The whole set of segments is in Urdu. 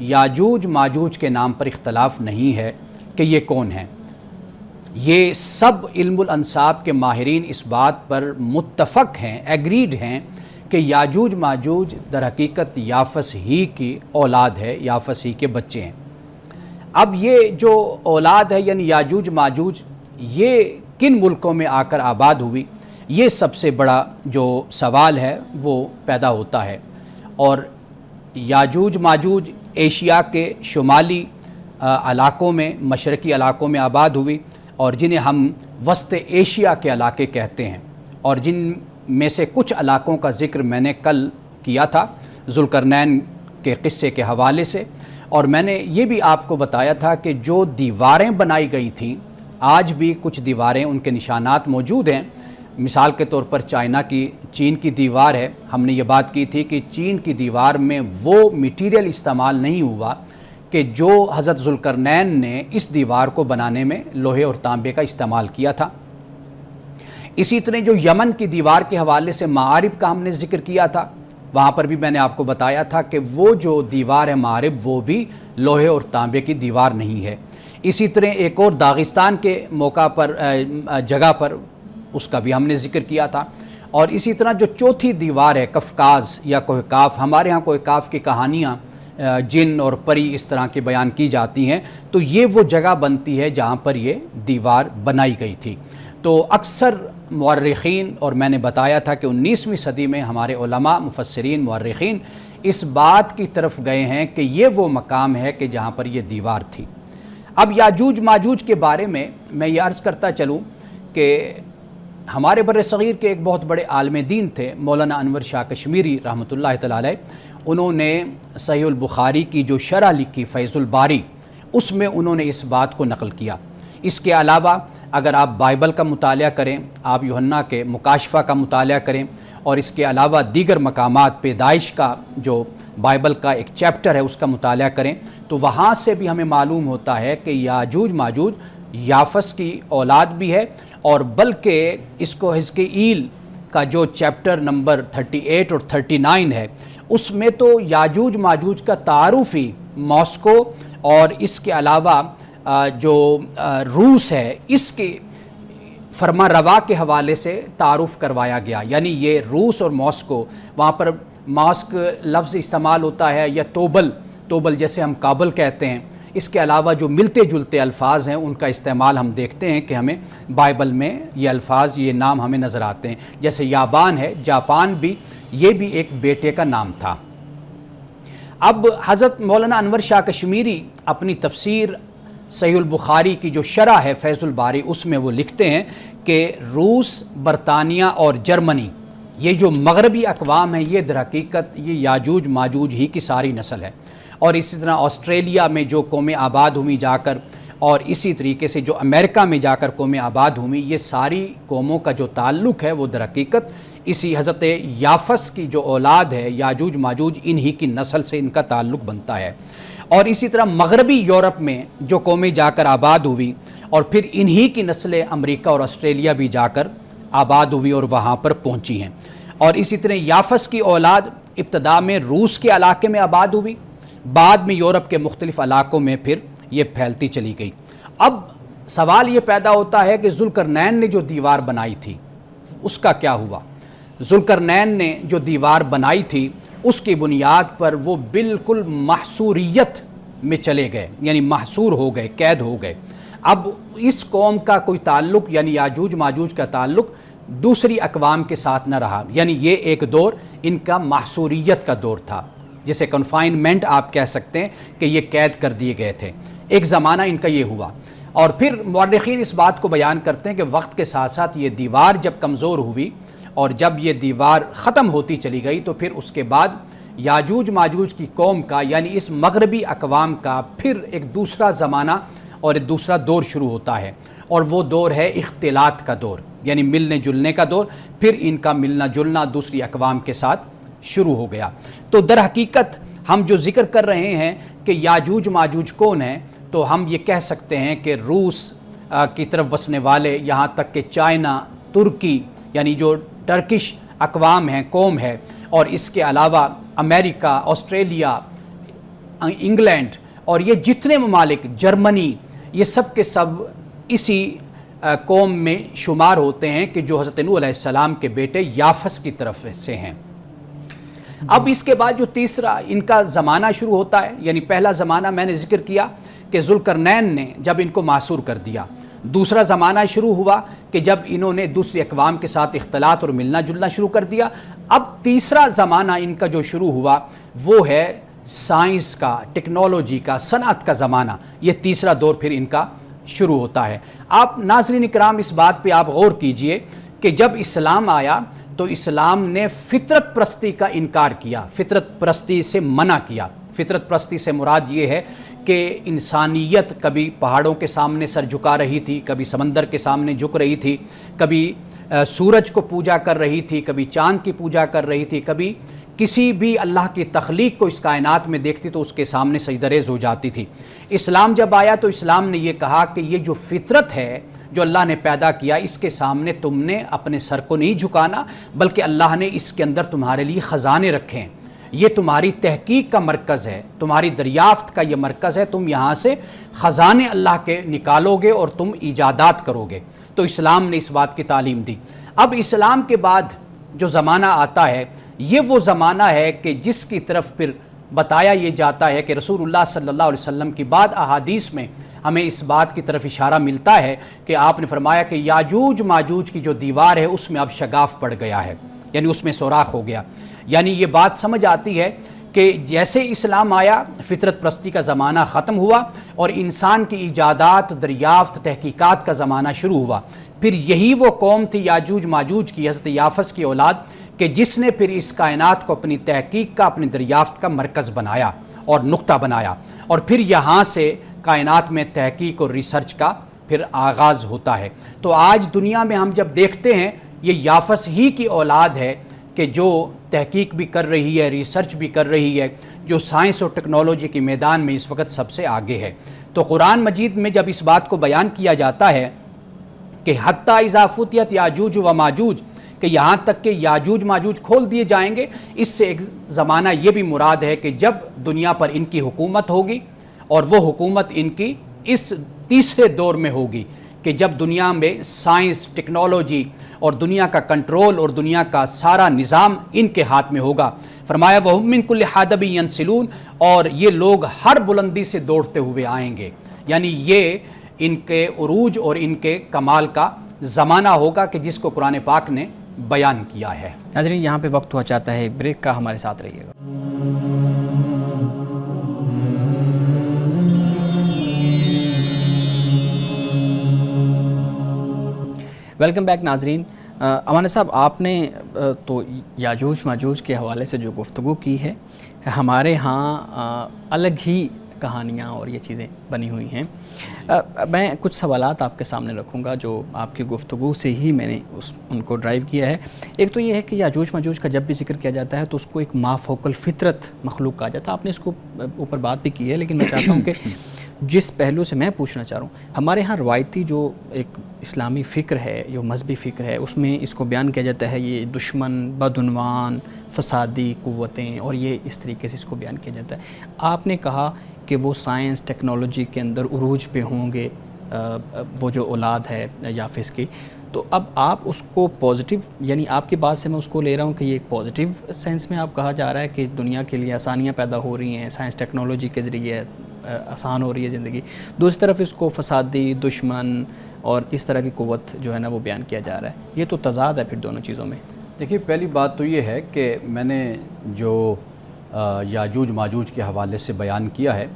یاجوج ماجوج کے نام پر اختلاف نہیں ہے کہ یہ کون ہیں۔ یہ سب علم الانساب کے ماہرین اس بات پر متفق ہیں، ایگریڈ ہیں کہ یاجوج ماجوج در حقیقت یافس ہی کی اولاد ہے، یافس ہی کے بچے ہیں۔ اب یہ جو اولاد ہے یعنی یاجوج ماجوج، یہ کن ملکوں میں آ کر آباد ہوئی، یہ سب سے بڑا جو سوال ہے وہ پیدا ہوتا ہے۔ اور یاجوج ماجوج ایشیا کے شمالی علاقوں میں، مشرقی علاقوں میں آباد ہوئی، اور جنہیں ہم وسط ایشیا کے علاقے کہتے ہیں، اور جن میں سے کچھ علاقوں کا ذکر میں نے کل کیا تھا ذوالقرنین کے قصے کے حوالے سے، اور میں نے یہ بھی آپ کو بتایا تھا کہ جو دیواریں بنائی گئی تھیں، آج بھی کچھ دیواریں ان کے نشانات موجود ہیں۔ مثال کے طور پر چین کی دیوار ہے، ہم نے یہ بات کی تھی کہ چین کی دیوار میں وہ میٹیریل استعمال نہیں ہوا کہ جو حضرت ذوالقرنین نے اس دیوار کو بنانے میں لوہے اور تانبے کا استعمال کیا تھا۔ اسی طرح جو یمن کی دیوار کے حوالے سے معارب کا ہم نے ذکر کیا تھا، وہاں پر بھی میں نے آپ کو بتایا تھا کہ وہ جو دیوار ہے معارب، وہ بھی لوہے اور تانبے کی دیوار نہیں ہے۔ اسی طرح ایک اور داغستان کے موقع پر جگہ پر اس کا بھی ہم نے ذکر کیا تھا۔ اور اسی طرح جو چوتھی دیوار ہے قفقاز یا کوہ کاف، ہمارے ہاں کوہ کاف کی کہانیاں جن اور پری اس طرح کی بیان کی جاتی ہیں، تو یہ وہ جگہ بنتی ہے جہاں پر یہ دیوار بنائی گئی تھی۔ تو اکثر مورخین، اور میں نے بتایا تھا کہ 19ویں صدی میں ہمارے علماء، مفسرین، مورخین اس بات کی طرف گئے ہیں کہ یہ وہ مقام ہے کہ جہاں پر یہ دیوار تھی۔ اب یاجوج ماجوج کے بارے میں یہ عرض کرتا چلوں کہ ہمارے بر صغیر کے ایک بہت بڑے عالم دین تھے مولانا انور شاہ کشمیری رحمۃ اللہ تعالی علیہ۔ انہوں نے صحیح البخاری کی جو شرح لکھی فیض الباری، اس میں انہوں نے اس بات کو نقل کیا۔ اس کے علاوہ اگر آپ بائبل کا مطالعہ کریں، آپ یوحنا کے مکاشفہ کا مطالعہ کریں، اور اس کے علاوہ دیگر مقامات، پیدائش کا جو بائبل کا ایک چیپٹر ہے اس کا مطالعہ کریں، تو وہاں سے بھی ہمیں معلوم ہوتا ہے کہ یاجوج ماجوج یافس کی اولاد بھی ہے، اور بلکہ اس کو حزقیل کا جو چیپٹر نمبر 38 اور 39 ہے، اس میں تو یاجوج ماجوج کا تعارف ہی ماسکو اور اس کے علاوہ جو روس ہے اس کے فرما روا کے حوالے سے تعارف کروایا گیا۔ یعنی یہ روس اور ماسکو، وہاں پر ماسک لفظ استعمال ہوتا ہے، یا توبل جیسے ہم کابل کہتے ہیں۔ اس کے علاوہ جو ملتے جلتے الفاظ ہیں ان کا استعمال ہم دیکھتے ہیں کہ ہمیں بائبل میں یہ الفاظ، یہ نام ہمیں نظر آتے ہیں۔ جیسے یابان ہے، جاپان بھی، یہ بھی ایک بیٹے کا نام تھا۔ اب حضرت مولانا انور شاہ کشمیری اپنی تفسیر صحیح البخاری کی جو شرح ہے فیض الباری، اس میں وہ لکھتے ہیں کہ روس، برطانیہ اور جرمنی، یہ جو مغربی اقوام ہیں، یہ در حقیقت یہ یاجوج ماجوج ہی کی ساری نسل ہے۔ اور اسی طرح آسٹریلیا میں جو قومیں آباد ہوئی جا کر، اور اسی طریقے سے جو امریکہ میں جا کر قومیں آباد ہوئی، یہ ساری قوموں کا جو تعلق ہے وہ در حقیقت اسی حضرت یافس کی جو اولاد ہے یاجوج ماجوج، انہی کی نسل سے ان کا تعلق بنتا ہے۔ اور اسی طرح مغربی یورپ میں جو قومیں جا کر آباد ہوئی، اور پھر انہی کی نسلیں امریکہ اور آسٹریلیا بھی جا کر آباد ہوئی اور وہاں پر پہنچی ہیں۔ اور اسی طرح یافس کی اولاد ابتدا میں روس کے علاقے میں آباد ہوئی، بعد میں یورپ کے مختلف علاقوں میں پھر یہ پھیلتی چلی گئی۔ اب سوال یہ پیدا ہوتا ہے کہ ذوالقرنین نے جو دیوار بنائی تھی اس کا کیا ہوا؟ ذوالقرنین نے جو دیوار بنائی تھی اس کی بنیاد پر وہ بالکل محصوریت میں چلے گئے، یعنی محصور ہو گئے، قید ہو گئے۔ اب اس قوم کا کوئی تعلق، یعنی یاجوج ماجوج کا تعلق دوسری اقوام کے ساتھ نہ رہا، یعنی یہ ایک دور ان کا محصوریت کا دور تھا، جسے کنفائنمنٹ آپ کہہ سکتے ہیں کہ یہ قید کر دیے گئے تھے۔ ایک زمانہ ان کا یہ ہوا، اور پھر مورخین اس بات کو بیان کرتے ہیں کہ وقت کے ساتھ ساتھ یہ دیوار جب کمزور ہوئی اور جب یہ دیوار ختم ہوتی چلی گئی، تو پھر اس کے بعد یاجوج ماجوج کی قوم کا، یعنی اس مغربی اقوام کا پھر ایک دوسرا زمانہ اور ایک دوسرا دور شروع ہوتا ہے، اور وہ دور ہے اختلاط کا دور، یعنی ملنے جلنے کا دور۔ پھر ان کا ملنا جلنا دوسری اقوام کے ساتھ شروع ہو گیا۔ تو در حقیقت ہم جو ذکر کر رہے ہیں کہ یاجوج ماجوج کون ہیں، تو ہم یہ کہہ سکتے ہیں کہ روس کی طرف بسنے والے، یہاں تک کہ چائنا، ترکی، یعنی جو ٹرکش اقوام ہیں، قوم ہے، اور اس کے علاوہ امریکہ، آسٹریلیا، انگلینڈ اور یہ جتنے ممالک، جرمنی، یہ سب کے سب اسی قوم میں شمار ہوتے ہیں کہ جو حضرت نوح علیہ السلام کے بیٹے یافس کی طرف سے ہیں۔ اب اس کے بعد جو تیسرا ان کا زمانہ شروع ہوتا ہے، یعنی پہلا زمانہ میں نے ذکر کیا کہ ذوالقرنین نے جب ان کو معصور کر دیا، دوسرا زمانہ شروع ہوا کہ جب انہوں نے دوسری اقوام کے ساتھ اختلاط اور ملنا جلنا شروع کر دیا۔ اب تیسرا زمانہ ان کا جو شروع ہوا وہ ہے سائنس کا، ٹیکنالوجی کا، صنعت کا زمانہ۔ یہ تیسرا دور پھر ان کا شروع ہوتا ہے۔ آپ ناظرین کرام اس بات پہ آپ غور کیجئے کہ جب اسلام آیا تو اسلام نے فطرت پرستی کا انکار کیا، فطرت پرستی سے منع کیا۔ فطرت پرستی سے مراد یہ ہے کہ انسانیت کبھی پہاڑوں کے سامنے سر جھکا رہی تھی، کبھی سمندر کے سامنے جھک رہی تھی، کبھی سورج کو پوجا کر رہی تھی، کبھی چاند کی پوجا کر رہی تھی، کبھی کسی بھی اللہ کی تخلیق کو اس کائنات میں دیکھتی تو اس کے سامنے سجدہ ریز ہو جاتی تھی۔ اسلام جب آیا تو اسلام نے یہ کہا کہ یہ جو فطرت ہے جو اللہ نے پیدا کیا، اس کے سامنے تم نے اپنے سر کو نہیں جھکانا، بلکہ اللہ نے اس کے اندر تمہارے لیے خزانے رکھے ہیں۔ یہ تمہاری تحقیق کا مرکز ہے، تمہاری دریافت کا یہ مرکز ہے، تم یہاں سے خزانے اللہ کے نکالو گے اور تم ایجادات کرو گے۔ تو اسلام نے اس بات کی تعلیم دی۔ اب اسلام کے بعد جو زمانہ آتا ہے یہ وہ زمانہ ہے کہ جس کی طرف پھر بتایا یہ جاتا ہے کہ رسول اللہ صلی اللہ علیہ وسلم کی بعد احادیث میں ہمیں اس بات کی طرف اشارہ ملتا ہے کہ آپ نے فرمایا کہ یاجوج ماجوج کی جو دیوار ہے اس میں اب شگاف پڑ گیا ہے، یعنی اس میں سوراخ ہو گیا۔ یعنی یہ بات سمجھ آتی ہے کہ جیسے اسلام آیا فطرت پرستی کا زمانہ ختم ہوا اور انسان کی ایجادات، دریافت، تحقیقات کا زمانہ شروع ہوا۔ پھر یہی وہ قوم تھی یاجوج ماجوج کی، حضرت یافس کی اولاد، کہ جس نے پھر اس کائنات کو اپنی تحقیق کا، اپنی دریافت کا مرکز بنایا اور نقطہ بنایا، اور پھر یہاں سے کائنات میں تحقیق اور ریسرچ کا پھر آغاز ہوتا ہے۔ تو آج دنیا میں ہم جب دیکھتے ہیں یہ یافس ہی کی اولاد ہے کہ جو تحقیق بھی کر رہی ہے، ریسرچ بھی کر رہی ہے، جو سائنس اور ٹیکنالوجی کے میدان میں اس وقت سب سے آگے ہے۔ تو قرآن مجید میں جب اس بات کو بیان کیا جاتا ہے کہ حتیٰ اذا فتحت یاجوج و ماجوج، کہ یہاں تک کہ یاجوج ماجوج کھول دیے جائیں گے، اس سے ایک زمانہ یہ بھی مراد ہے کہ جب دنیا پر ان کی حکومت ہوگی، اور وہ حکومت ان کی اس تیسرے دور میں ہوگی کہ جب دنیا میں سائنس، ٹیکنالوجی اور دنیا کا کنٹرول اور دنیا کا سارا نظام ان کے ہاتھ میں ہوگا۔ فرمایا وَهُم مِّن كُلِّ حَدَبٍ يَنْسِلُونَ، اور یہ لوگ ہر بلندی سے دوڑتے ہوئے آئیں گے۔ یعنی یہ ان کے عروج اور ان کے کمال کا زمانہ ہوگا کہ جس کو قرآن پاک نے بیان کیا ہے۔ ناظرین یہاں پہ وقت ہوا چاہتا ہے ایک بریک کا، ہمارے ساتھ رہیے گا۔ ویلکم بیک ناظرین۔ امان صاحب، آپ نے تو یاجوج ماجوج کے حوالے سے جو گفتگو کی ہے، ہمارے ہاں الگ ہی کہانیاں اور یہ چیزیں بنی ہوئی ہیں۔ میں کچھ سوالات آپ کے سامنے رکھوں گا جو آپ کی گفتگو سے ہی میں نے ان کو ڈرائیو کیا ہے۔ ایک تو یہ ہے کہ یاجوج ماجوج کا جب بھی ذکر کیا جاتا ہے تو اس کو ایک ما فوق الفطرت مخلوق کہا جاتا ہے۔ آپ نے اس کو اوپر بات بھی کی ہے، لیکن میں چاہتا ہوں کہ جس پہلو سے میں پوچھنا چاہ رہا ہوں، ہمارے ہاں روایتی جو ایک اسلامی فکر ہے، جو مذہبی فکر ہے، اس میں اس کو بیان کیا جاتا ہے یہ دشمن، بدعنوان، فسادی قوتیں، اور یہ اس طریقے سے اس کو بیان کیا جاتا ہے۔ آپ نے کہا کہ وہ سائنس ٹیکنالوجی کے اندر عروج پہ ہوں گے وہ جو اولاد ہے یافس کی، تو اب آپ اس کو پازیٹیو، یعنی آپ کی بات سے میں اس کو لے رہا ہوں کہ یہ ایک پازیٹیو سینس میں آپ کہا جا رہا ہے کہ دنیا کے لیے آسانیاں پیدا ہو رہی ہیں، سائنس ٹیکنالوجی کے ذریعے آسان ہو رہی ہے زندگی، دوسری طرف اس کو فسادی، دشمن اور اس طرح کی قوت جو ہے نا وہ بیان کیا جا رہا ہے۔ یہ تو تضاد ہے پھر دونوں چیزوں میں۔ دیکھیے، پہلی بات تو یہ ہے کہ میں نے جو یاجوج ماجوج کے حوالے سے بیان کیا ہے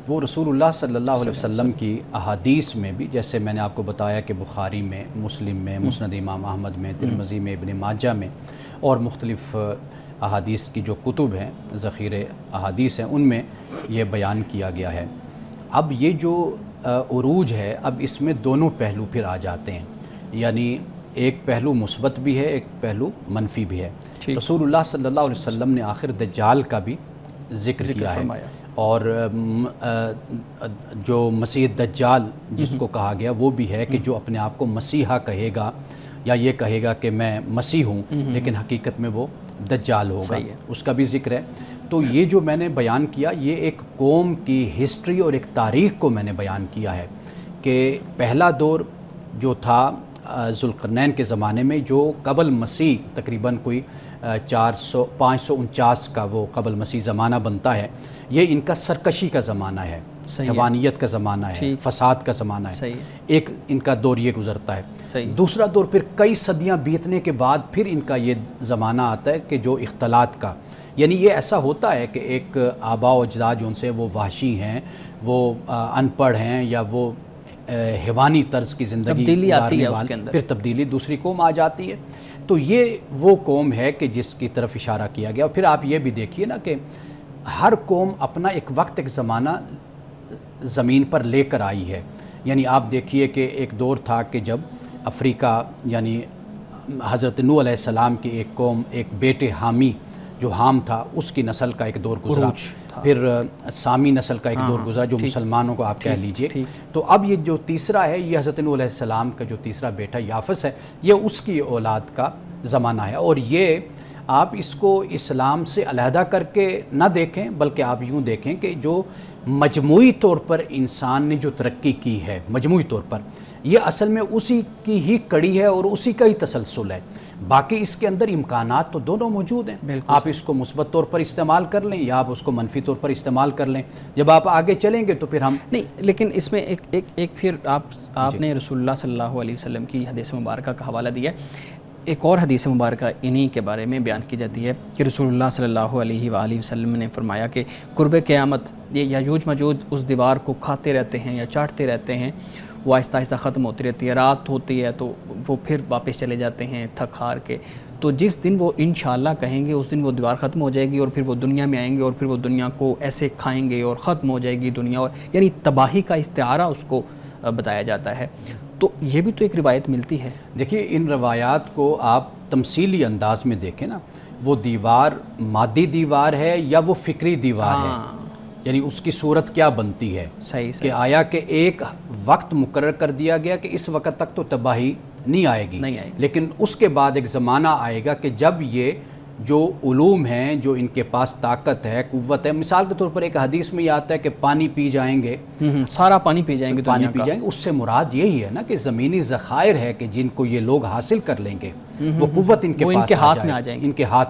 وہ رسول اللہ صلی اللہ علیہ وسلم کی احادیث میں بھی، جیسے میں نے آپ کو بتایا کہ بخاری میں، مسلم میں، مسند امام احمد میں، ترمذی میں، ابن ماجہ میں، اور مختلف احادیث کی جو کتب ہیں، ذخیرے احادیث ہیں، ان میں یہ بیان کیا گیا ہے۔ اب یہ جو عروج ہے، اب اس میں دونوں پہلو پھر آ جاتے ہیں، یعنی ایک پہلو مثبت بھی ہے، ایک پہلو منفی بھی ہے۔ رسول اللہ صلی اللہ علیہ وسلم نے آخر دجال کا بھی ذکر کیا ہے، اور جو مسیح دجال جس کو کہا گیا وہ بھی ہے کہ جو اپنے آپ کو مسیحا کہے گا یا یہ کہے گا کہ میں مسیح ہوں، لیکن حقیقت میں وہ دجال ہوگا، صحیح ہے۔ اس کا بھی ذکر ہے۔ تو یہ جو میں نے بیان کیا یہ ایک قوم کی ہسٹری اور ایک تاریخ کو میں نے بیان کیا ہے کہ پہلا دور جو تھا ذوالقرنین کے زمانے میں، جو قبل مسیح تقریباً کوئی 549 کا وہ قبل مسیح زمانہ بنتا ہے، یہ ان کا سرکشی کا زمانہ ہے، حیوانیت کا زمانہ ہے، فساد کا زمانہ ہے، ایک ان کا دور یہ گزرتا ہے۔ دوسرا دور پھر کئی صدیاں بیتنے کے بعد پھر ان کا یہ زمانہ آتا ہے کہ جو اختلاط کا، یعنی یہ ایسا ہوتا ہے کہ ایک آباء و اجداد جو ان سے وہ وحشی ہیں، وہ ان پڑھ ہیں، یا وہ حیوانی طرز کی زندگی تبدیلی آتی ہے گزارنے اس کے والے، اندر، پھر تبدیلی دوسری قوم آ جاتی ہے۔ تو یہ وہ قوم ہے کہ جس کی طرف اشارہ کیا گیا۔ اور پھر آپ یہ بھی دیکھیے نا کہ ہر قوم اپنا ایک وقت ایک زمانہ زمین پر لے کر آئی ہے۔ یعنی آپ دیکھیے کہ ایک دور تھا کہ جب افریقہ، یعنی حضرت نوح علیہ السلام کی ایک قوم، ایک بیٹے حامی جو حام تھا، اس کی نسل کا ایک دور گزرا، پھر سامی نسل کا ایک دور گزرا جو مسلمانوں کو آپ کہہ لیجئے۔ تو اب یہ جو تیسرا ہے، یہ حضرت نوح علیہ السلام کا جو تیسرا بیٹا یافس ہے، یہ اس کی اولاد کا زمانہ ہے۔ اور یہ آپ اس کو اسلام سے علیحدہ کر کے نہ دیکھیں، بلکہ آپ یوں دیکھیں کہ جو مجموعی طور پر انسان نے جو ترقی کی ہے، مجموعی طور پر یہ اصل میں اسی کی ہی کڑی ہے اور اسی کا ہی تسلسل ہے۔ باقی اس کے اندر امکانات تو دونوں موجود ہیں، آپ اس کو مثبت طور پر استعمال کر لیں یا آپ اس کو منفی طور پر استعمال کر لیں۔ جب آپ آگے چلیں گے تو پھر ہم نہیں، لیکن اس میں ایک پھر آپ نے رسول اللہ صلی اللہ علیہ وسلم کی حدیث مبارکہ کا حوالہ دیا ہے۔ ایک اور حدیث مبارکہ انہی کے بارے میں بیان کی جاتی ہے کہ رسول اللہ صلی اللہ علیہ وآلہ وسلم نے فرمایا کہ قرب قیامت یہ یاجوج ماجوج اس دیوار کو کھاتے رہتے ہیں یا چاٹتے رہتے ہیں، وہ آہستہ آہستہ ختم ہوتی رہتی ہے، رات ہوتی ہے تو وہ پھر واپس چلے جاتے ہیں تھک ہار کے۔ تو جس دن وہ انشاءاللہ کہیں گے اس دن وہ دیوار ختم ہو جائے گی اور پھر وہ دنیا میں آئیں گے اور پھر وہ دنیا کو ایسے کھائیں گے اور ختم ہو جائے گی دنیا، اور یعنی تباہی کا استعارہ اس کو بتایا جاتا ہے۔ تو یہ بھی تو ایک روایت ملتی ہے۔ دیکھیے ان روایات کو آپ تمثیلی انداز میں دیکھیں نا، وہ دیوار مادی دیوار ہے یا وہ فکری دیوار ہے، یعنی اس کی صورت کیا بنتی ہے کہ آیا کہ ایک وقت مقرر کر دیا گیا کہ اس وقت تک تو تباہی نہیں آئے گی، لیکن اس کے بعد ایک زمانہ آئے گا کہ جب یہ جو علوم ہیں، جو ان کے پاس طاقت ہے، قوت ہے، مثال کے طور پر ایک حدیث میں یہ آتا ہے کہ پانی پی جائیں گے، سارا پانی پی جائیں گے، پانی پی جائیں گے، اس سے مراد یہی ہے نا کہ زمینی ذخائر ہے کہ جن کو یہ لوگ حاصل کر لیں گے، وہ قوت ان کے پاس ان کے ہاتھ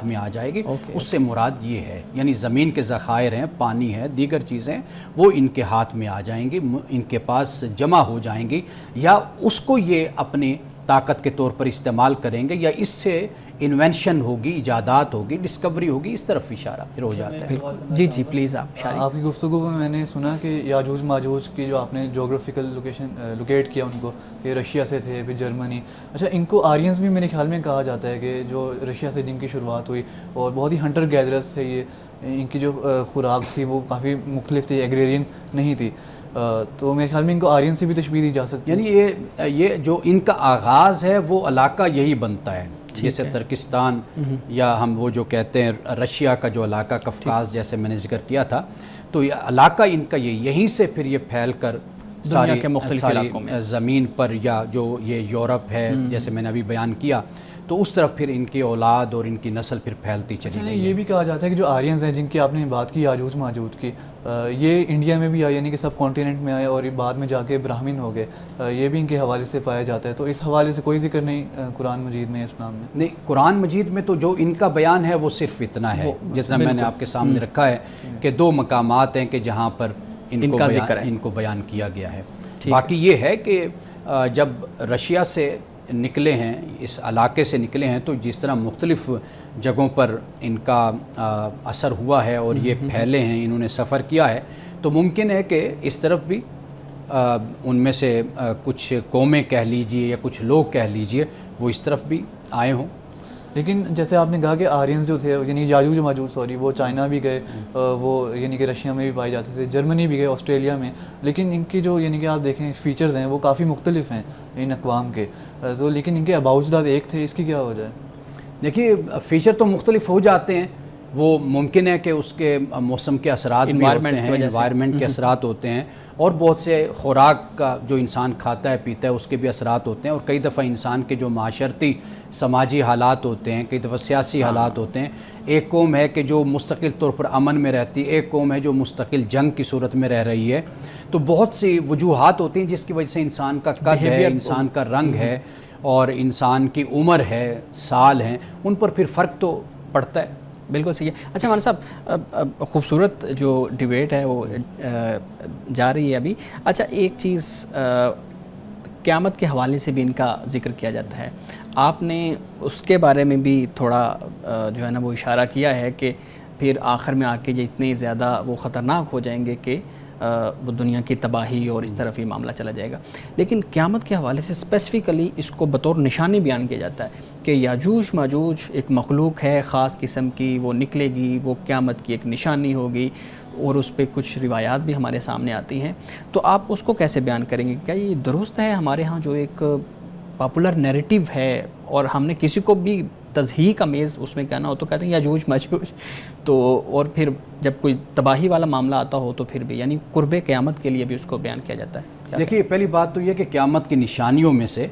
میں آ جائے گی، اس سے مراد یہ ہے، یعنی زمین کے ذخائر ہیں، پانی ہے، دیگر چیزیں وہ ان کے ہاتھ میں آ جائیں گی، ان کے پاس جمع ہو جائیں گی، یا اس کو یہ اپنی طاقت کے طور پر استعمال کریں گے، یا اس سے انوینشن ہوگی، ایجادات ہوگی، ڈسکوری ہوگی، اس طرف اشارہ پھر ہو جاتا ہے۔ جی جی پلیز آپ کی گفتگو میں نے سنا کہ یاجوج ماجوج کی جو آپ نے جغرافیکل لوکیٹ کیا ان کو کہ رشیا سے تھے، پھر جرمنی، اچھا ان کو آرینز بھی میرے خیال میں کہا جاتا ہے کہ جو رشیا سے جن کی شروعات ہوئی اور بہت ہی ہنٹر گیدررز تھے، یہ ان کی جو خوراک تھی وہ کافی مختلف تھی، ایگریرین نہیں تھی، تو میرے خیال میں ان کو آرین سے بھی تشبیہ دی جا سکتی ہے۔ یعنی یہ جو ان کا آغاز ہے وہ علاقہ یہی بنتا ہے، جیسے ترکستان یا ہم وہ جو کہتے ہیں رشیا کا جو علاقہ قفقاز جیسے میں نے ذکر کیا تھا، تو یہ علاقہ ان کا یہیں سے پھر یہ پھیل کر دنیا کے مختلف علاقوں میں زمین پر، یا جو یہ یورپ ہے جیسے میں نے ابھی بیان کیا، تو اس طرف پھر ان کی اولاد اور ان کی نسل پھر پھیلتی چلی گئی۔ یہ بھی کہا جاتا ہے کہ جو آرینز ہیں جن کی آپ نے بات کی یاجوج ماجوج کی، یہ انڈیا میں بھی آئے، یعنی کہ سب کانٹیننٹ میں آئے اور بعد میں جا کے براہمن ہو گئے، یہ بھی ان کے حوالے سے پایا جاتا ہے۔ تو اس حوالے سے کوئی ذکر نہیں قرآن مجید میں، اسلام میں؟ نہیں، قرآن مجید میں تو جو ان کا بیان ہے وہ صرف اتنا ہے جتنا میں نے آپ کے سامنے رکھا ہے کہ 2 مقامات ہیں کہ جہاں پر ان کو بیان کیا گیا ہے۔ باقی یہ ہے کہ جب رشیا سے نکلے ہیں، اس علاقے سے نکلے ہیں، تو جس طرح مختلف جگہوں پر ان کا اثر ہوا ہے اور یہ پھیلے ہیں، انہوں نے سفر کیا ہے، تو ممکن ہے کہ اس طرف بھی ان میں سے کچھ قومیں کہہ لیجئے یا کچھ لوگ کہہ لیجئے وہ اس طرف بھی آئے ہوں۔ لیکن جیسے آپ نے کہا کہ آرینز جو تھے، یعنی یاجوج ماجوج وہ چائنا بھی گئے، وہ یعنی کہ رشیا میں بھی پائے جاتے تھے، جرمنی بھی گئے، آسٹریلیا میں، لیکن ان کی جو یعنی کہ آپ دیکھیں فیچرز ہیں وہ کافی مختلف ہیں ان اقوام کے، تو لیکن ان کے آباء و اجداد ایک تھے، اس کی کیا وجہ ہے؟ دیکھیے فیچر تو مختلف ہو جاتے ہیں، وہ ممکن ہے کہ اس کے موسم کے اثرات بھی ہوتے ہیں، انوائرمنٹ کے اثرات ہوتے ہیں، اور بہت سے خوراک کا جو انسان کھاتا ہے پیتا ہے اس کے بھی اثرات ہوتے ہیں، اور کئی دفعہ انسان کے جو معاشرتی سماجی حالات ہوتے ہیں، کئی دفعہ سیاسی حالات ہوتے ہیں۔ ایک قوم ہے کہ جو مستقل طور پر امن میں رہتی ہے، ایک قوم ہے جو مستقل جنگ کی صورت میں رہ رہی ہے، تو بہت سی وجوہات ہوتی ہیں جس کی وجہ سے انسان کا قد ہے، انسان کا رنگ ہے، اور انسان کی عمر ہے، سال ہیں، ان پر پھر فرق تو پڑتا ہے۔ بالکل صحیح ہے۔ اچھا مولانا صاحب، خوبصورت جو ڈیبیٹ ہے وہ جا رہی ہے ابھی۔ اچھا ایک چیز قیامت کے حوالے سے بھی ان کا ذکر کیا جاتا ہے، آپ نے اس کے بارے میں بھی تھوڑا جو ہے نا وہ اشارہ کیا ہے کہ پھر آخر میں آ کے یہ اتنے زیادہ وہ خطرناک ہو جائیں گے کہ وہ دنیا کی تباہی اور اس طرف ہی معاملہ چلا جائے گا۔ لیکن قیامت کے حوالے سے اسپیسیفکلی اس کو بطور نشانی بیان کیا جاتا ہے کہ یاجوج ماجوج ایک مخلوق ہے خاص قسم کی، وہ نکلے گی، وہ قیامت کی ایک نشانی ہوگی، اور اس پہ کچھ روایات بھی ہمارے سامنے آتی ہیں۔ تو آپ اس کو کیسے بیان کریں گے؟ کیا یہ درست ہے ہمارے ہاں جو ایک پاپولر نیریٹیو ہے، اور ہم نے کسی کو بھی تضحیق امیز اس میں کہنا ہو تو کہتے ہیں یاجوج ماجوج، تو اور پھر جب کوئی تباہی والا معاملہ آتا ہو تو پھر بھی یعنی قرب قیامت کے لیے بھی اس کو بیان کیا جاتا ہے۔ دیکھیے پہلی بات تو یہ کہ قیامت کی نشانیوں میں سے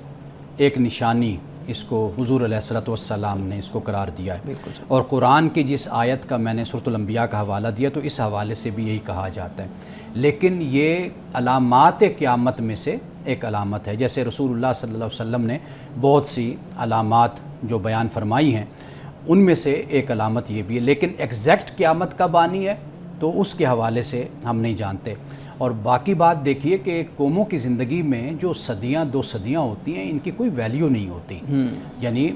ایک نشانی اس کو حضور علیہ الصلوۃ والسلام نے اس کو قرار دیا ہے، اور قرآن کی جس آیت کا میں نے سورۃ الانبیاء کا حوالہ دیا تو اس حوالے سے بھی یہی کہا جاتا ہے۔ لیکن یہ علامات قیامت میں سے ایک علامت ہے، جیسے رسول اللہ صلی اللہ علیہ وسلم نے بہت سی علامات جو بیان فرمائی ہیں ان میں سے ایک علامت یہ بھی ہے، لیکن ایگزیکٹ قیامت کب آنی ہے تو اس کے حوالے سے ہم نہیں جانتے۔ اور باقی بات دیکھیے کہ قوموں کی زندگی میں جو صدیاں 2 صدیاں ہوتی ہیں ان کی کوئی ویلیو نہیں ہوتی، یعنی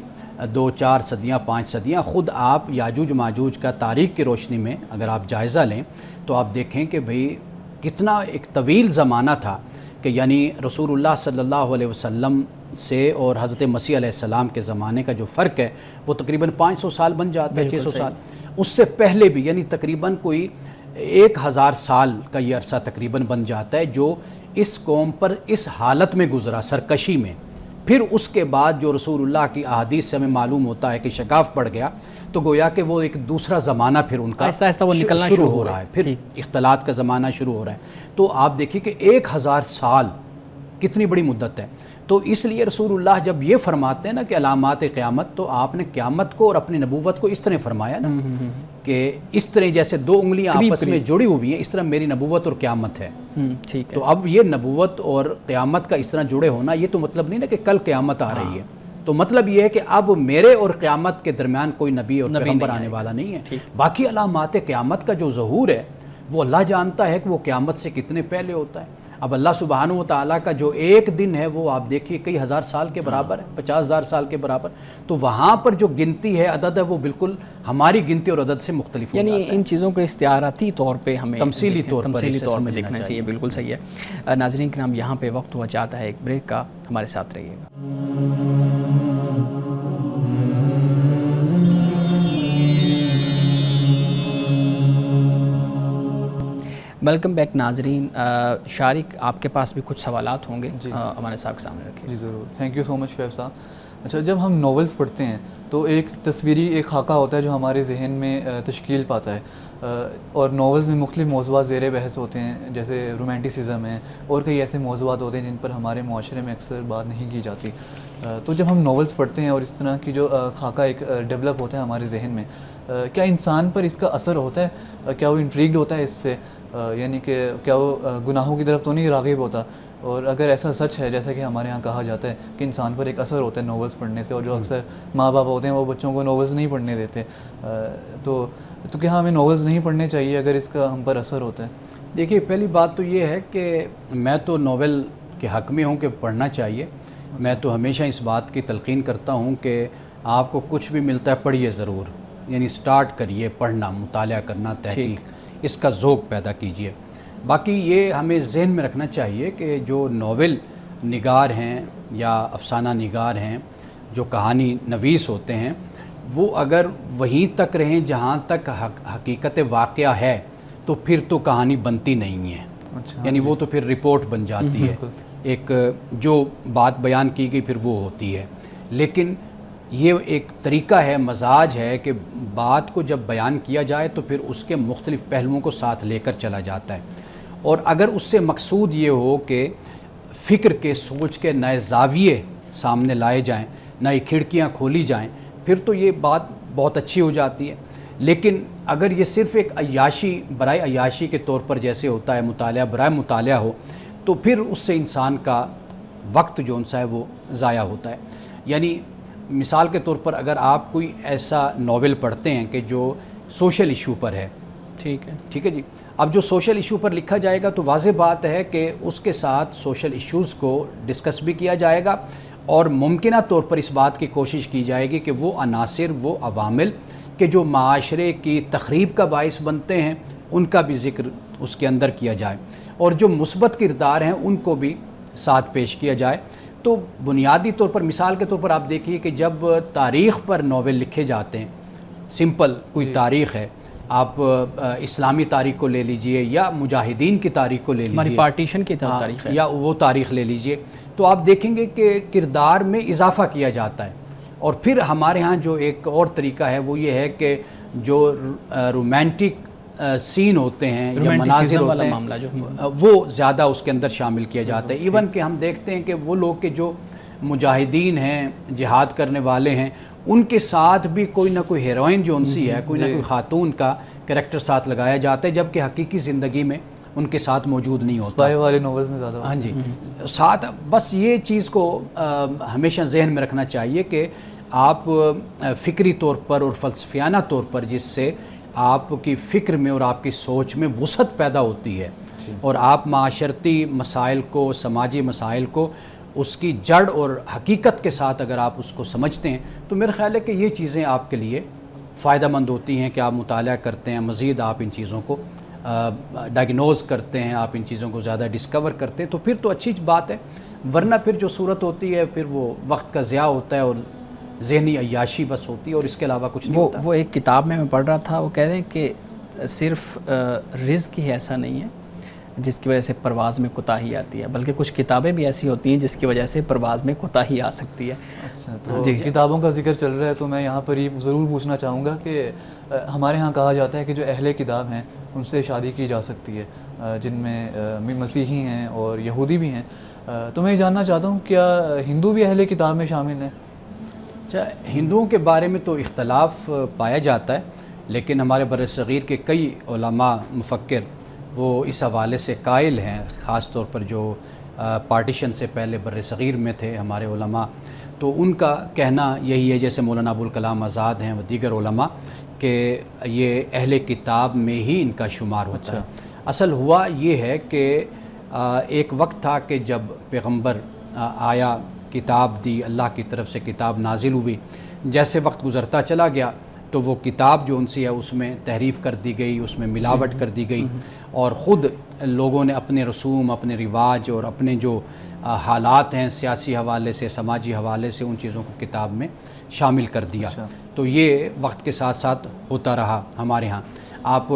2 4 صدیاں 5 صدیاں، خود آپ یاجوج ماجوج کا تاریخ کی روشنی میں اگر آپ جائزہ لیں تو آپ دیکھیں کہ بھئی کتنا ایک طویل زمانہ تھا، کہ یعنی رسول اللہ صلی اللہ علیہ وسلم سے اور حضرت مسیح علیہ السلام کے زمانے کا جو فرق ہے وہ تقریباً 500 سال بن جاتا ہے، 600 سال۔ اس سے پہلے بھی یعنی تقریباً کوئی 1000 سال کا یہ عرصہ تقریباً بن جاتا ہے جو اس قوم پر اس حالت میں گزرا، سرکشی میں۔ پھر اس کے بعد جو رسول اللہ کی احادیث سے ہمیں معلوم ہوتا ہے کہ شگاف پڑ گیا، تو گویا کہ وہ ایک دوسرا زمانہ پھر ان کا آہستہ آہستہ وہ نکلنا شروع ہو رہا ہے، پھر اختلاط کا زمانہ شروع ہو رہا ہے۔ تو آپ دیکھیے کہ 1000 سال کتنی بڑی مدت ہے۔ تو اس لیے رسول اللہ جب یہ فرماتے ہیں نا کہ علامات قیامت، تو آپ نے قیامت کو اور اپنی نبوت کو اس طرح فرمایا نا کہ اس طرح جیسے 2 انگلیاں آپس میں جڑی ہوئی ہیں اس طرح میری نبوت اور قیامت ہے۔ ٹھیک ہے۔ تو اب یہ نبوت اور قیامت کا اس طرح جڑے ہونا یہ تو مطلب نہیں نا کہ کل قیامت آ رہی ہے، تو مطلب یہ ہے کہ اب میرے اور قیامت کے درمیان کوئی نبی اور پیغمبر آنے والا نہیں ہے۔ باقی علامات قیامت کا جو ظہور ہے وہ اللہ جانتا ہے کہ وہ قیامت سے کتنے پہلے ہوتا ہے۔ اب اللہ سبحانہ و تعالیٰ کا جو ایک دن ہے وہ آپ دیکھیے کئی 1000 سال کے برابر ہے، 50,000 سال کے برابر، تو وہاں پر جو گنتی ہے، عدد ہے، وہ بالکل ہماری گنتی اور عدد سے مختلف ہو جاتا ہے۔ یعنی ان چیزوں کو استعاراتی طور پہ ہمیں تمثیلی طور پر دیکھنا چاہیے۔ بالکل صحیح ہے۔ ناظرین کرام، یہاں پہ وقت ہوا چاہتا ہے ایک بریک کا، ہمارے ساتھ رہیے گا۔ ویلکم بیک ناظرین۔ شارق، آپ کے پاس بھی کچھ سوالات ہوں گے، ہمارے صاحب کے سامنے رکھیں۔ جی ضرور، تھینک یو سو مچ شعیب صاحب۔ اچھا، جب ہم ناولز پڑھتے ہیں تو ایک تصویری ایک خاکہ ہوتا ہے جو ہمارے ذہن میں تشکیل پاتا ہے، اور ناولز میں مختلف موضوعات زیر بحث ہوتے ہیں، جیسے رومانٹیسزم ہے اور کئی ایسے موضوعات ہوتے ہیں جن پر ہمارے معاشرے میں اکثر بات نہیں کی جاتی۔ تو جب ہم ناولز پڑھتے ہیں اور اس طرح کی جو خاکہ ایک ڈیولپ ہوتا ہے ہمارے ذہن میں، کیا انسان پر اس کا اثر ہوتا ہے؟ کیا وہ انٹریگڈ ہوتا ہے اس سے؟ یعنی کہ کیا وہ گناہوں کی طرف تو نہیں راغب ہوتا؟ اور اگر ایسا سچ ہے جیسا کہ ہمارے ہاں کہا جاتا ہے کہ انسان پر ایک اثر ہوتا ہے ناولز پڑھنے سے، اور جو اکثر ماں باپ ہوتے ہیں وہ بچوں کو ناولز نہیں پڑھنے دیتے، تو کیا ہمیں ناولز نہیں پڑھنے چاہیے اگر اس کا ہم پر اثر ہوتا ہے؟ دیکھیے پہلی بات تو یہ ہے کہ میں تو ناول کے حق میں ہوں کہ پڑھنا چاہیے۔ میں تو ہمیشہ اس بات کی تلقین کرتا ہوں کہ آپ کو کچھ بھی ملتا ہے پڑھیے ضرور، یعنی سٹارٹ کریے پڑھنا، مطالعہ کرنا، تحقیق، اس کا ذوق پیدا کیجیے۔ باقی یہ ہمیں ذہن میں رکھنا چاہیے کہ جو ناول نگار ہیں یا افسانہ نگار ہیں، جو کہانی نویس ہوتے ہیں، وہ اگر وہیں تک رہیں جہاں تک حقیقت واقعہ ہے تو پھر تو کہانی بنتی نہیں ہے، یعنی وہ تو پھر رپورٹ بن جاتی ہے، ایک جو بات بیان کی گئی پھر وہ ہوتی ہے۔ لیکن یہ ایک طریقہ ہے، مزاج ہے کہ بات کو جب بیان کیا جائے تو پھر اس کے مختلف پہلوؤں کو ساتھ لے کر چلا جاتا ہے، اور اگر اس سے مقصود یہ ہو کہ فکر کے، سوچ کے نئے زاویے سامنے لائے جائیں، نئی کھڑکیاں کھولی جائیں، پھر تو یہ بات بہت اچھی ہو جاتی ہے۔ لیکن اگر یہ صرف ایک عیاشی برائے عیاشی کے طور پر جیسے ہوتا ہے، مطالعہ برائے مطالعہ ہو، تو پھر اس سے انسان کا وقت جو ان سا ہے وہ ضائع ہوتا ہے۔ یعنی مثال کے طور پر اگر آپ کوئی ایسا ناول پڑھتے ہیں کہ جو سوشل ایشو پر ہے، ٹھیک ہے جی، اب جو سوشل ایشو پر لکھا جائے گا تو واضح بات ہے کہ اس کے ساتھ سوشل ایشوز کو ڈسکس بھی کیا جائے گا، اور ممکنہ طور پر اس بات کی کوشش کی جائے گی کہ وہ عناصر، وہ عوامل کہ جو معاشرے کی تخریب کا باعث بنتے ہیں ان کا بھی ذکر اس کے اندر کیا جائے، اور جو مثبت کردار ہیں ان کو بھی ساتھ پیش کیا جائے۔ تو بنیادی طور پر مثال کے طور پر آپ دیکھیے کہ جب تاریخ پر ناول لکھے جاتے ہیں، سمپل کوئی تاریخ ہے، آپ اسلامی تاریخ کو لے لیجئے یا مجاہدین کی تاریخ کو لے لیجئے، پارٹیشن کی تاریخ ہے، یا وہ تاریخ لے لیجئے، تو آپ دیکھیں گے کہ کردار میں اضافہ کیا جاتا ہے۔ اور پھر ہمارے ہاں جو ایک اور طریقہ ہے وہ یہ ہے کہ جو رومانٹک سین ہوتے ہیں یا مناظر ہوتے ہیں وہ زیادہ اس کے اندر شامل کیا جاتا ہے۔ ایون کہ ہم دیکھتے ہیں کہ وہ لوگ کہ جو مجاہدین ہیں، جہاد کرنے والے ہیں، ان کے ساتھ بھی کوئی نہ کوئی ہیروئن جو ان سی ہے، کوئی نہ کوئی خاتون کا کریکٹر ساتھ لگایا جاتا ہے، جبکہ حقیقی زندگی میں ان کے ساتھ موجود نہیں ہوتا۔ اسپائی والے ناولز میں زیادہ ہاں جی، ساتھ بس یہ چیز کو ہمیشہ ذہن میں رکھنا چاہیے کہ آپ فکری طور پر اور فلسفیانہ طور پر جس سے آپ کی فکر میں اور آپ کی سوچ میں وسعت پیدا ہوتی ہے، اور آپ معاشرتی مسائل کو، سماجی مسائل کو اس کی جڑ اور حقیقت کے ساتھ اگر آپ اس کو سمجھتے ہیں تو میرا خیال ہے کہ یہ چیزیں آپ کے لیے فائدہ مند ہوتی ہیں کہ آپ مطالعہ کرتے ہیں، مزید آپ ان چیزوں کو ڈائگنوز کرتے ہیں، آپ ان چیزوں کو زیادہ ڈسکور کرتے ہیں، تو پھر تو اچھی بات ہے۔ ورنہ پھر جو صورت ہوتی ہے پھر وہ وقت کا ضیاع ہوتا ہے اور ذہنی عیاشی بس ہوتی ہے، اور اس کے علاوہ کچھ نہیں ہوتا۔ وہ ایک کتاب میں پڑھ رہا تھا، وہ کہہ رہے ہیں کہ صرف رزق ہی ایسا نہیں ہے جس کی وجہ سے پرواز میں کوتاہی آتی ہے، بلکہ کچھ کتابیں بھی ایسی ہوتی ہیں جس کی وجہ سے پرواز میں کوتاہی آ سکتی ہے۔ اچھا، تو کتابوں کا ذکر چل رہا ہے تو میں یہاں پر یہ ضرور پوچھنا چاہوں گا کہ ہمارے ہاں کہا جاتا ہے کہ جو اہل کتاب ہیں ان سے شادی کی جا سکتی ہے، جن میں مسیحی ہیں اور یہودی بھی ہیں، تو میں یہ جاننا چاہتا ہوں کیا ہندو بھی اہل کتاب میں شامل ہیں؟ اچھا، ہندوؤں کے بارے میں تو اختلاف پایا جاتا ہے، لیکن ہمارے بر صغیر کے کئی علماء مفکر وہ اس حوالے سے قائل ہیں، خاص طور پر جو پارٹیشن سے پہلے بر صغیر میں تھے ہمارے علماء، تو ان کا کہنا یہی ہے، جیسے مولانا ابوالکلام آزاد ہیں و دیگر علماء، کہ یہ اہل کتاب میں ہی ان کا شمار ہوتا ہے۔ اصل ہوا یہ ہے کہ ایک وقت تھا کہ جب پیغمبر آیا، کتاب دی، اللہ کی طرف سے کتاب نازل ہوئی، جیسے وقت گزرتا چلا گیا تو وہ کتاب جو ان سے ہے اس میں تحریف کر دی گئی، اس میں ملاوٹ کر دی گئی، اور خود لوگوں نے اپنے رسوم، اپنے رواج اور اپنے جو حالات ہیں سیاسی حوالے سے، سماجی حوالے سے، ان چیزوں کو کتاب میں شامل کر دیا۔ تو یہ وقت کے ساتھ ساتھ ہوتا رہا ہمارے ہاں۔ آپ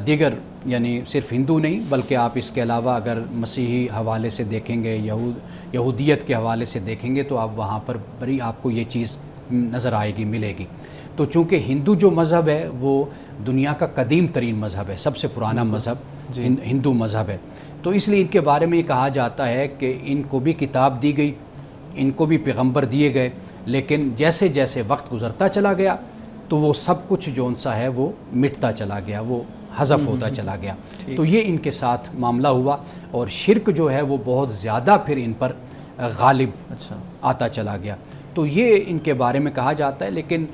دیگر یعنی صرف ہندو نہیں بلکہ آپ اس کے علاوہ اگر مسیحی حوالے سے دیکھیں گے، یہودیت کے حوالے سے دیکھیں گے تو آپ وہاں پر بڑی آپ کو یہ چیز نظر آئے گی، ملے گی۔ تو چونکہ ہندو جو مذہب ہے وہ دنیا کا قدیم ترین مذہب ہے، سب سے پرانا مذہب ہندو مذہب ہے، تو اس لیے ان کے بارے میں یہ کہا جاتا ہے کہ ان کو بھی کتاب دی گئی، ان کو بھی پیغمبر دیے گئے، لیکن جیسے جیسے وقت گزرتا چلا گیا تو وہ سب کچھ جو ان سا ہے وہ مٹتا چلا گیا، وہ حذف ہوتا چلا گیا۔ تو یہ ان کے ساتھ معاملہ ہوا، اور شرک جو ہے وہ بہت زیادہ پھر ان پر غالب آتا چلا گیا۔ تو یہ ان کے بارے میں کہا جاتا ہے، لیکن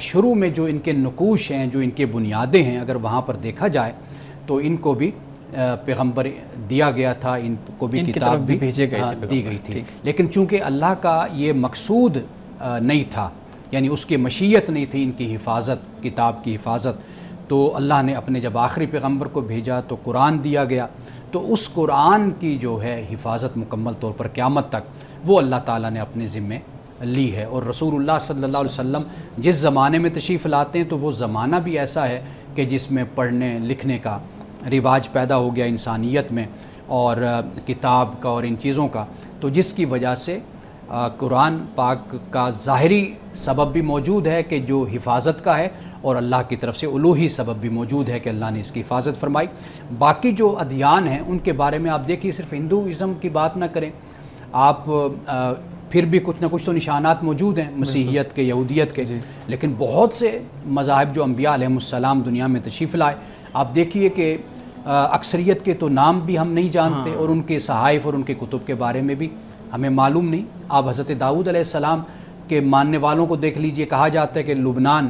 شروع میں جو ان کے نقوش ہیں، جو ان کے بنیادیں ہیں، اگر وہاں پر دیکھا جائے تو ان کو بھی پیغمبر دیا گیا تھا، ان کو بھی کتاب بھی دی گئی تھی، لیکن چونکہ اللہ کا یہ مقصود نہیں تھا، یعنی اس کی مشیت نہیں تھی ان کی حفاظت، کتاب کی حفاظت، تو اللہ نے اپنے جب آخری پیغمبر کو بھیجا تو قرآن دیا گیا، تو اس قرآن کی جو ہے حفاظت مکمل طور پر قیامت تک وہ اللہ تعالیٰ نے اپنے ذمے لی ہے۔ اور رسول اللہ صلی اللہ علیہ وسلم جس زمانے میں تشریف لاتے ہیں تو وہ زمانہ بھی ایسا ہے کہ جس میں پڑھنے لکھنے کا رواج پیدا ہو گیا انسانیت میں، اور کتاب کا اور ان چیزوں کا، تو جس کی وجہ سے قرآن پاک کا ظاہری سبب بھی موجود ہے کہ جو حفاظت کا ہے، اور اللہ کی طرف سے الوہی سبب بھی موجود ہے کہ اللہ نے اس کی حفاظت فرمائی۔ باقی جو ادیان ہیں ان کے بارے میں آپ دیکھیے، صرف ہندوازم کی بات نہ کریں آپ، پھر بھی کچھ نہ کچھ تو نشانات موجود ہیں مسیحیت کے، یہودیت کے، لیکن بہت سے مذاہب جو انبیاء علیہ السلام دنیا میں تشریف لائے، آپ دیکھیے کہ اکثریت کے تو نام بھی ہم نہیں جانتے، اور ان کے صحائف اور ان کے کتب کے بارے میں بھی ہمیں معلوم نہیں۔ آپ حضرت داؤد علیہ السلام کے ماننے والوں کو دیکھ لیجئے، کہا جاتا ہے کہ لبنان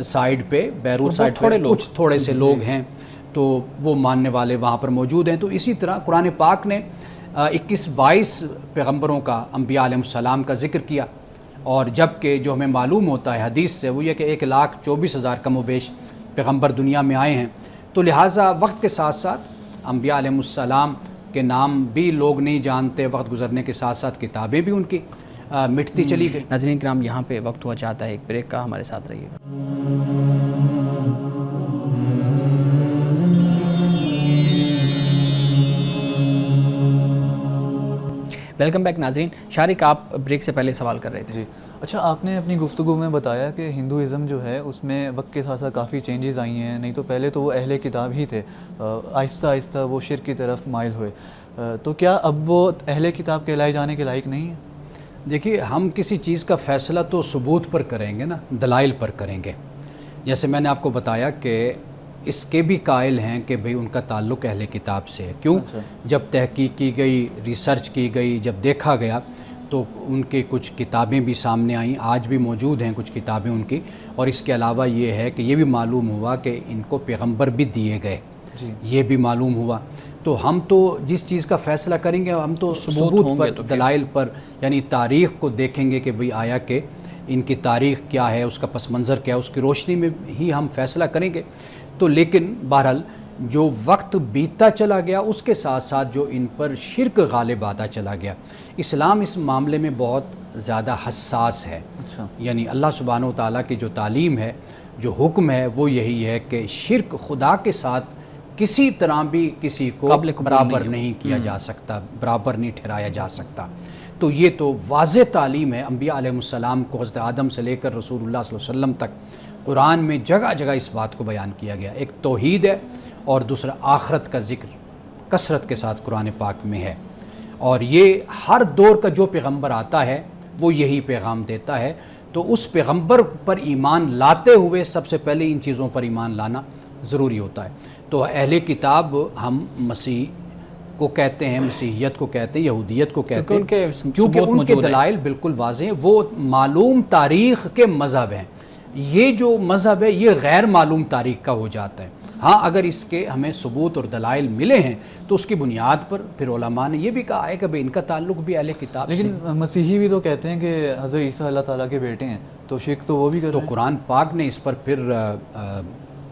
سائیڈ پہ، بیروت سائیڈ پہ کچھ تھوڑے سے لوگ ہیں، تو وہ ماننے والے وہاں پر موجود ہیں۔ تو اسی طرح قرآن پاک نے 21-22 پیغمبروں کا، انبیاء علیہ السلام کا ذکر کیا، اور جبکہ جو ہمیں معلوم ہوتا ہے حدیث سے وہ یہ کہ 1,24,000 کم و بیش پیغمبر دنیا میں آئے ہیں۔ تو لہٰذا وقت کے ساتھ ساتھ انبیاء علیہ السلام کے نام بھی لوگ نہیں جانتے، وقت گزرنے کے ساتھ ساتھ کتابیں بھی ان کی مٹتی چلی گئی۔ ناظرین کرام، یہاں پہ وقت ہوا چاہتا ہے ایک بریک کا، ہمارے ساتھ رہیے گا۔ ویلکم بیک ناظرین۔ شارق، آپ بریک سے پہلے سوال کر رہے تھے۔ جی اچھا، آپ نے اپنی گفتگو میں بتایا کہ ہندوازم جو ہے اس میں وقت کے ساتھ ساتھ کافی چینجز آئی ہیں، نہیں تو پہلے تو وہ اہل کتاب ہی تھے، آہستہ آہستہ وہ شرک کی طرف مائل ہوئے، تو کیا اب وہ اہل کتاب کہلائے جانے کے لائق نہیں ہیں؟ دیکھیے، ہم کسی چیز کا فیصلہ تو ثبوت پر کریں گے نا، دلائل پر کریں گے۔ جیسے میں نے آپ کو بتایا کہ اس کے بھی قائل ہیں کہ بھئی ان کا تعلق اہل کتاب سے ہے۔ کیوں؟ جب تحقیق کی گئی، ریسرچ کی گئی، جب دیکھا گیا تو ان کے کچھ کتابیں بھی سامنے آئیں، آج بھی موجود ہیں کچھ کتابیں ان کی، اور اس کے علاوہ یہ ہے کہ یہ بھی معلوم ہوا کہ ان کو پیغمبر بھی دیے گئے، یہ بھی معلوم ہوا۔ تو ہم تو جس چیز کا فیصلہ کریں گے ہم تو ثبوت پر، دلائل پر، یعنی تاریخ کو دیکھیں گے کہ بھئی آیا کہ ان کی تاریخ کیا ہے، اس کا پس منظر کیا ہے، اس کی روشنی میں ہی ہم فیصلہ کریں گے۔ تو لیکن بہرحال جو وقت بیتتا چلا گیا اس کے ساتھ ساتھ جو ان پر شرک غالب آتا چلا گیا، اسلام اس معاملے میں بہت زیادہ حساس ہے۔ یعنی اللہ سبحانہ و تعالیٰ کی جو تعلیم ہے، جو حکم ہے، وہ یہی ہے کہ شرک خدا کے ساتھ کسی طرح بھی کسی کو برابر نہیں کیا جا سکتا، برابر نہیں ٹھہرایا جا سکتا۔ تو یہ تو واضح تعلیم ہے انبیاء علیہ السلام کو، حضرت آدم سے لے کر رسول اللہ صلی اللہ علیہ وسلم تک قرآن میں جگہ جگہ اس بات کو بیان کیا گیا۔ ایک توحید ہے، اور دوسرا آخرت کا ذکر کثرت کے ساتھ قرآن پاک میں ہے، اور یہ ہر دور کا جو پیغمبر آتا ہے وہ یہی پیغام دیتا ہے۔ تو اس پیغمبر پر ایمان لاتے ہوئے سب سے پہلے ان چیزوں پر ایمان لانا ضروری ہوتا ہے۔ تو اہل کتاب ہم مسیح کو کہتے ہیں، مسیحیت کو کہتے ہیں، یہودیت کو کہتے ہیں، کیونکہ ان کے دلائل بالکل واضح ہیں، وہ معلوم تاریخ کے مذہب ہیں۔ یہ جو مذہب ہے یہ غیر معلوم تاریخ کا ہو جاتا ہے۔ ہاں اگر اس کے ہمیں ثبوت اور دلائل ملے ہیں تو اس کی بنیاد پر پھر علماء نے یہ بھی کہا ہے کہ بھئی ان کا تعلق بھی اہل کتاب سے۔ لیکن مسیحی بھی تو کہتے ہیں کہ حضرت عیسیٰ اللہ تعالیٰ کے بیٹے ہیں، تو شرک تو وہ بھی کر رہے ہیں۔ تو قرآن پاک نے اس پر پھر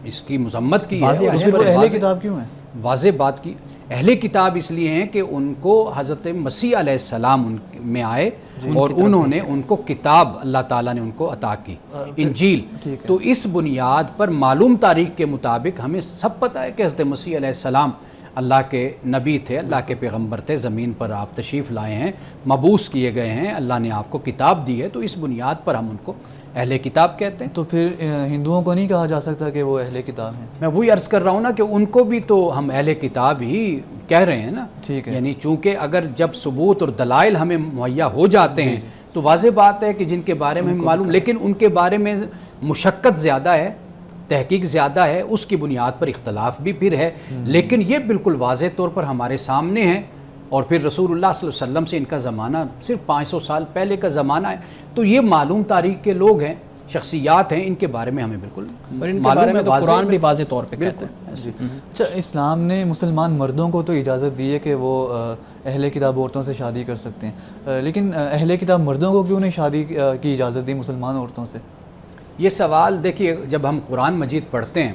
اس کی مذمت کی ہے۔ اس کے اہل کتاب کیوں ہیں؟ واضح بات کی، اہل کتاب اس لیے ہیں کہ ان کو حضرت مسیح علیہ السلام ان میں آئے اور انہوں نے ان کو کتاب، اللہ تعالیٰ نے ان کو عطا کی، انجیل۔ تو اس بنیاد پر معلوم تاریخ کے مطابق ہمیں سب پتہ ہے کہ حضرت مسیح علیہ السلام اللہ کے نبی تھے، اللہ کے پیغمبر تھے، زمین پر آپ تشریف لائے ہیں، مبعوث کیے گئے ہیں، اللہ نے آپ کو کتاب دی ہے، تو اس بنیاد پر ہم ان کو اہل کتاب کہتے ہیں۔ تو پھر ہندوؤں کو نہیں کہا جا سکتا کہ وہ اہل کتاب ہیں؟ میں وہی عرض کر رہا ہوں نا کہ ان کو بھی تو ہم اہل کتاب ہی کہہ رہے ہیں نا۔ ٹھیک ہے، یعنی چونکہ اگر جب ثبوت اور دلائل ہمیں مہیا ہو جاتے ہیں تو واضح بات ہے کہ جن کے بارے میں ہمیں معلوم، لیکن ان کے بارے میں مشقت زیادہ ہے، تحقیق زیادہ ہے، اس کی بنیاد پر اختلاف بھی پھر ہے، لیکن یہ بالکل واضح طور پر ہمارے سامنے ہے۔ اور پھر رسول اللہ صلی اللہ علیہ وسلم سے ان کا زمانہ صرف 500 سال پہلے کا زمانہ ہے، تو یہ معلوم تاریخ کے لوگ ہیں، شخصیات ہیں، ان کے بارے میں ہمیں بالکل معلوم ہے، قرآن بھی واضح طور پہ کہتا ہے۔ اچھا، اسلام نے مسلمان مردوں کو تو اجازت دی ہے کہ وہ اہل کتاب عورتوں سے شادی کر سکتے ہیں، لیکن اہل کتاب مردوں کو کیوں نہیں شادی کی اجازت دی مسلمان عورتوں سے؟ یہ سوال دیکھیے، جب ہم قرآن مجید پڑھتے ہیں،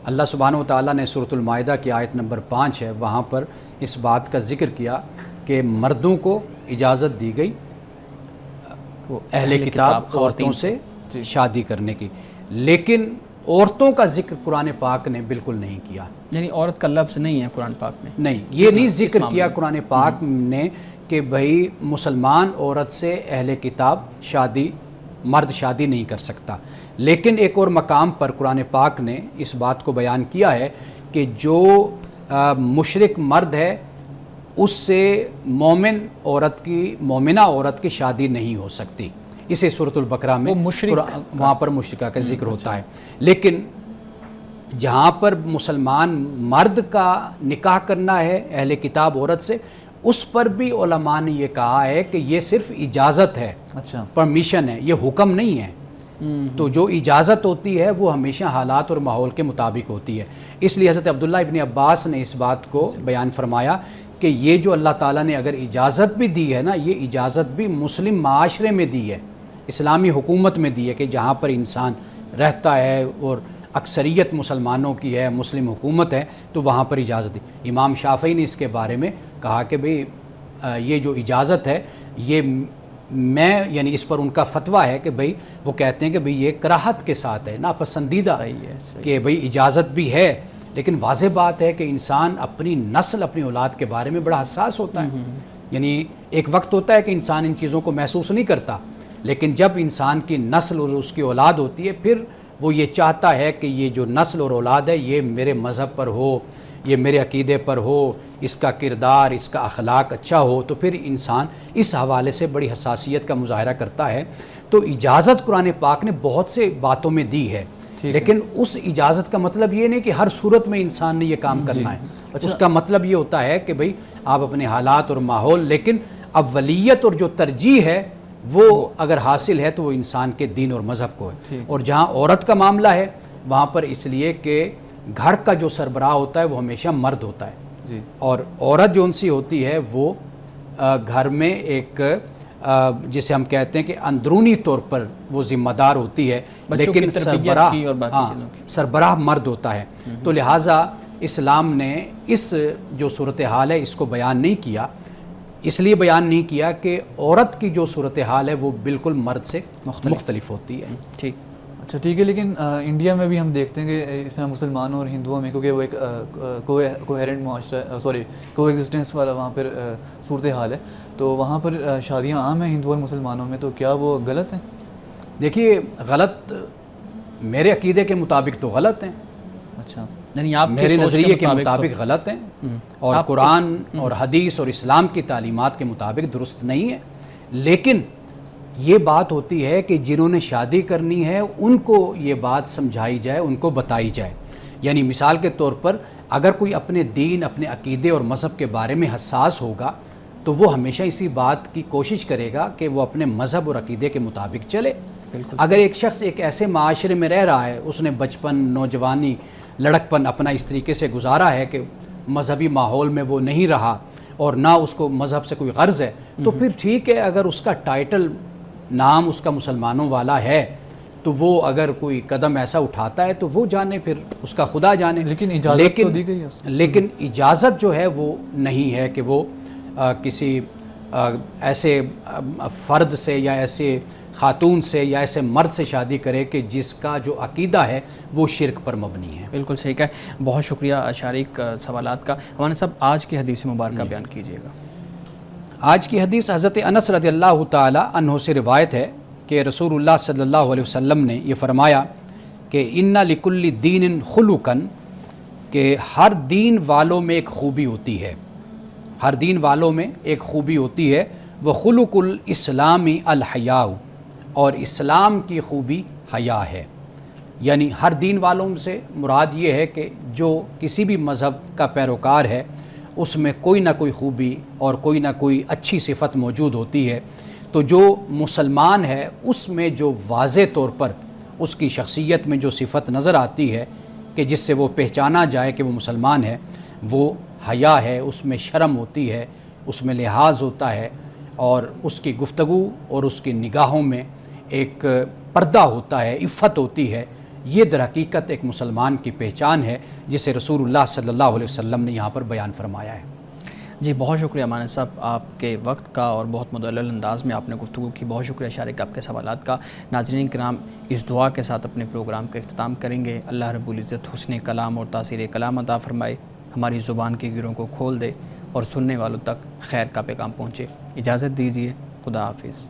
اللہ سبحانہ و تعالیٰ نے سورۃ المائدہ کی آیت نمبر 5 ہے، وہاں پر اس بات کا ذکر کیا کہ مردوں کو اجازت دی گئی اہل کتاب عورتوں سے شادی کرنے کی، لیکن عورتوں کا ذکر قرآن پاک نے بالکل نہیں کیا۔ یعنی عورت کا لفظ نہیں ہے قرآن پاک میں؟ نہیں، یہ نہیں ذکر کیا قرآن پاک نے کہ بھئی مسلمان عورت سے اہل کتاب مرد شادی نہیں کر سکتا، لیکن ایک اور مقام پر قرآن پاک نے اس بات کو بیان کیا ہے کہ جو مشرک مرد ہے اس سے مومنہ عورت کی شادی نہیں ہو سکتی. اسے سورۃ البقرہ میں وہاں پر مشرکہ کا ذکر ہوتا ہے. لیکن جہاں پر مسلمان مرد کا نکاح کرنا ہے اہل کتاب عورت سے، اس پر بھی علماء نے یہ کہا ہے کہ یہ صرف اجازت ہے، اچھا پرمیشن ہے، یہ حکم نہیں ہے. تو جو اجازت ہوتی ہے وہ ہمیشہ حالات اور ماحول کے مطابق ہوتی ہے. اس لیے حضرت عبداللہ ابن عباس نے اس بات کو بیان فرمایا کہ یہ جو اللہ تعالیٰ نے اگر اجازت بھی دی ہے نا، یہ اجازت بھی مسلم معاشرے میں دی ہے، اسلامی حکومت میں دی ہے کہ جہاں پر انسان رہتا ہے اور اکثریت مسلمانوں کی ہے، مسلم حکومت ہے، تو وہاں پر اجازت دی. امام شافعی نے اس کے بارے میں کہا کہ بھئی یہ جو اجازت ہے یہ یعنی اس پر ان کا فتویٰ ہے کہ بھئی وہ کہتے ہیں کہ بھئی یہ کراہت کے ساتھ ہے، ناپسندیدہ کہ بھئی اجازت بھی ہے، لیکن واضح بات ہے کہ انسان اپنی نسل اپنی اولاد کے بارے میں بڑا حساس ہوتا ہے. یعنی ایک وقت ہوتا ہے کہ انسان ان چیزوں کو محسوس نہیں کرتا، لیکن جب انسان کی نسل اور اس کی اولاد ہوتی ہے پھر وہ یہ چاہتا ہے کہ یہ جو نسل اور اولاد ہے یہ میرے مذہب پر ہو، یہ میرے عقیدے پر ہو، اس کا کردار، اس کا اخلاق اچھا ہو، تو پھر انسان اس حوالے سے بڑی حساسیت کا مظاہرہ کرتا ہے. تو اجازت قرآن پاک نے بہت سے باتوں میں دی ہے، لیکن اس اجازت کا مطلب یہ نہیں کہ ہر صورت میں انسان نے یہ کام کرنا ہے. اس کا مطلب یہ ہوتا ہے کہ بھئی آپ اپنے حالات اور ماحول، لیکن اولیت اور جو ترجیح ہے وہ اگر حاصل ہے تو وہ انسان کے دین اور مذہب کو ہے. اور جہاں عورت کا معاملہ ہے وہاں پر اس لیے کہ گھر کا جو سربراہ ہوتا ہے وہ ہمیشہ مرد ہوتا ہے، اور عورت جو ان سی ہوتی ہے وہ گھر میں ایک جسے ہم کہتے ہیں کہ اندرونی طور پر وہ ذمہ دار ہوتی ہے، لیکن سربراہ مرد ہوتا ہے. تو لہٰذا اسلام نے اس جو صورتحال ہے اس کو بیان نہیں کیا، اس لیے بیان نہیں کیا کہ عورت کی جو صورتحال ہے وہ بالکل مرد سے مختلف ہوتی ہے. ٹھیک، اچھا ٹھیک ہے. لیکن انڈیا میں بھی ہم دیکھتے ہیں کہ اس طرح مسلمانوں اور ہندوؤں میں، کیونکہ وہ ایک کوہیرنٹ معاشرہ کو ایگزسٹنس والا وہاں پر صورتحال ہے، تو وہاں پر شادیاں عام ہیں ہندو اور مسلمانوں میں، تو کیا وہ غلط ہیں؟ دیکھیے غلط میرے عقیدے کے مطابق تو غلط ہیں. اچھا، میرے نظریے کے مطابق غلط ہیں، اور قرآن اور حدیث اور اسلام کی تعلیمات کے مطابق درست نہیں ہے. لیکن یہ بات ہوتی ہے کہ جنہوں نے شادی کرنی ہے ان کو یہ بات سمجھائی جائے، ان کو بتائی جائے. یعنی مثال کے طور پر اگر کوئی اپنے دین، اپنے عقیدے اور مذہب کے بارے میں حساس ہوگا تو وہ ہمیشہ اسی بات کی کوشش کرے گا کہ وہ اپنے مذہب اور عقیدے کے مطابق چلے. اگر ایک شخص ایک ایسے معاشرے میں رہ رہا ہے، اس نے بچپن، نوجوانی، لڑکپن اپنا اس طریقے سے گزارا ہے کہ مذہبی ماحول میں وہ نہیں رہا اور نہ اس کو مذہب سے کوئی غرض ہے، تو پھر ٹھیک ہے، اگر اس کا ٹائٹل، نام اس کا مسلمانوں والا ہے تو وہ اگر کوئی قدم ایسا اٹھاتا ہے تو وہ جانے، پھر اس کا خدا جانے. لیکن اجازت تو دی گئی ہے. لیکن اجازت جو ہے وہ نہیں ہے کہ وہ کسی ایسے فرد سے یا ایسے خاتون سے یا ایسے مرد سے شادی کرے کہ جس کا جو عقیدہ ہے وہ شرک پر مبنی ہے. بالکل صحیح ہے. بہت شکریہ شارق سوالات کا. ہمارے صاحب آج کی حدیث مبارکہ بیان کیجیے گا. آج کی حدیث حضرت انس رضی اللہ تعالی عنہ سے روایت ہے کہ رسول اللہ صلی اللہ علیہ وسلم نے یہ فرمایا کہ ان لکل دین خلقن، کہ ہر دین والوں میں ایک خوبی ہوتی ہے، ہر دین والوں میں ایک خوبی ہوتی ہے. وہ خلق الاسلامی الحیاء، اور اسلام کی خوبی حیا ہے. یعنی ہر دین والوں سے مراد یہ ہے کہ جو کسی بھی مذہب کا پیروکار ہے اس میں کوئی نہ کوئی خوبی اور کوئی نہ کوئی اچھی صفت موجود ہوتی ہے. تو جو مسلمان ہے اس میں جو واضح طور پر اس کی شخصیت میں جو صفت نظر آتی ہے کہ جس سے وہ پہچانا جائے کہ وہ مسلمان ہے، وہ حیا ہے. اس میں شرم ہوتی ہے، اس میں لحاظ ہوتا ہے، اور اس کی گفتگو اور اس کی نگاہوں میں ایک پردہ ہوتا ہے، عفت ہوتی ہے. یہ در حقیقت ایک مسلمان کی پہچان ہے جسے رسول اللہ صلی اللہ علیہ وسلم نے یہاں پر بیان فرمایا ہے. جی بہت شکریہ مانند صاحب آپ کے وقت کا، اور بہت مدلل انداز میں آپ نے گفتگو کی. بہت شکریہ شارق آپ کے سوالات کا. ناظرین کرام، اس دعا کے ساتھ اپنے پروگرام کا اختتام کریں گے. اللہ رب العزت حسن کلام اور تاثیر کلام عطا فرمائے، ہماری زبان کے گروں کو کھول دے، اور سننے والوں تک خیر کا پیغام پہنچے۔ اجازت دیجیے، خدا حافظ۔